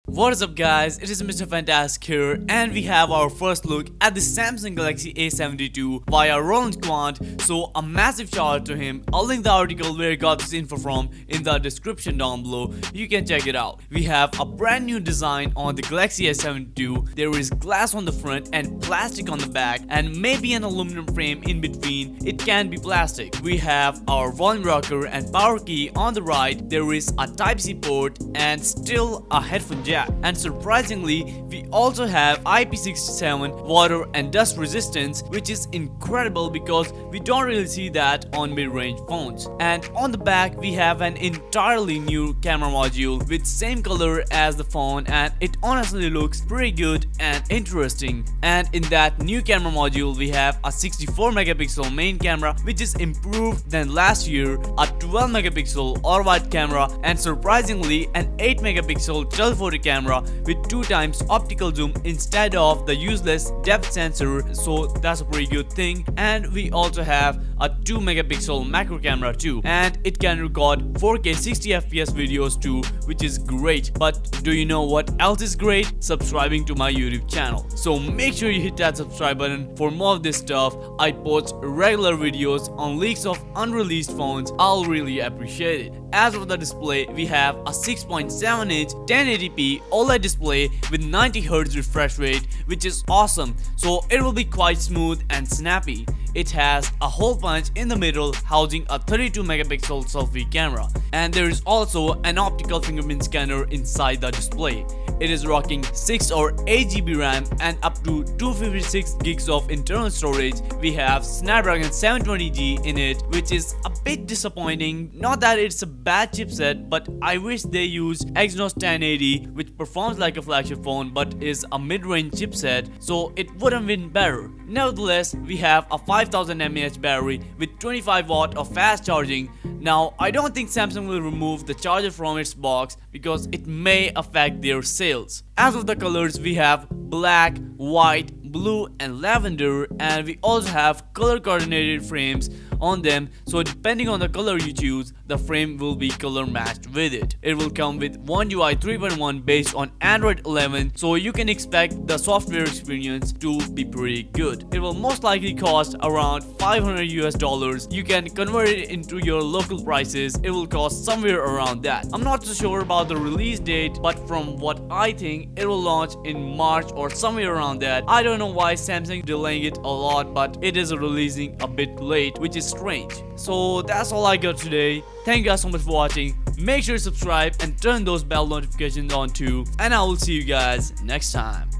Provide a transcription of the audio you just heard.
What is up guys, it is Mr. Fantastic here and we have our first look at the Samsung Galaxy A72 via Roland Quant. So a massive shout out to him. I'll link the article where he got this info from in the description down below. You can check it out. We have a brand new design on the Galaxy A72. There is glass on the front and plastic on the back and maybe an aluminum frame in between. It can be plastic. We have our volume rocker and power key on the right. There is a Type-C port and still a headphone jack. And surprisingly, we also have IP67 water and dust resistance, which is incredible because we don't really see that on mid-range phones. And on the back we have an entirely new camera module with same color as the phone, and it honestly looks pretty good and interesting. And in that new camera module we have a 64 megapixel main camera, which is improved than last year, a 12 megapixel all-wide camera, and surprisingly an 8 megapixel telephoto camera with 2 times optical zoom instead of the useless depth sensor, so that's a pretty good thing. And we also have a 2 megapixel macro camera too, and it can record 4K 60fps videos too, which is great. But do you know what else is great? Subscribing to my YouTube channel. So make sure you hit that subscribe button for more of this stuff. I post regular videos on leaks of unreleased phones. I'll really appreciate it. As for the display, we have a 6.7-inch 1080p OLED display with 90Hz refresh rate, which is awesome. So it will be quite smooth and snappy. It has a hole punch in the middle housing a 32 megapixel selfie camera, and there is also an optical fingerprint scanner inside the display. It is rocking 6 or 8 GB RAM and up to 256 gigs of internal storage. We have Snapdragon 720G in it, which is a bit disappointing. Not that it's a bad chipset, but I wish they used Exynos 1080, which performs like a flagship phone but is a mid-range chipset, so it would have been better. Nevertheless, we have a 5000 mAh battery with 25 watt of fast charging. Now, I don't think Samsung will remove the charger from its box because it may affect their sales. As of the colors, we have black, white, blue and lavender, and we also have color coordinated frames on them, so depending on the color you choose, the frame will be color matched with it. It will come with One UI 3.1 based on Android 11, so you can expect the software experience to be pretty good. It will most likely cost around $500 US. You can convert it into your local prices. It will cost somewhere around that. I'm not so sure about the release date, but from what I think, it will launch in March or somewhere around that. I don't know why Samsung delaying it a lot, but it is releasing a bit late, which is strange. So that's all I got today. Thank you guys so much for watching. Make sure to subscribe and turn those bell notifications on too, and I will see you guys next time.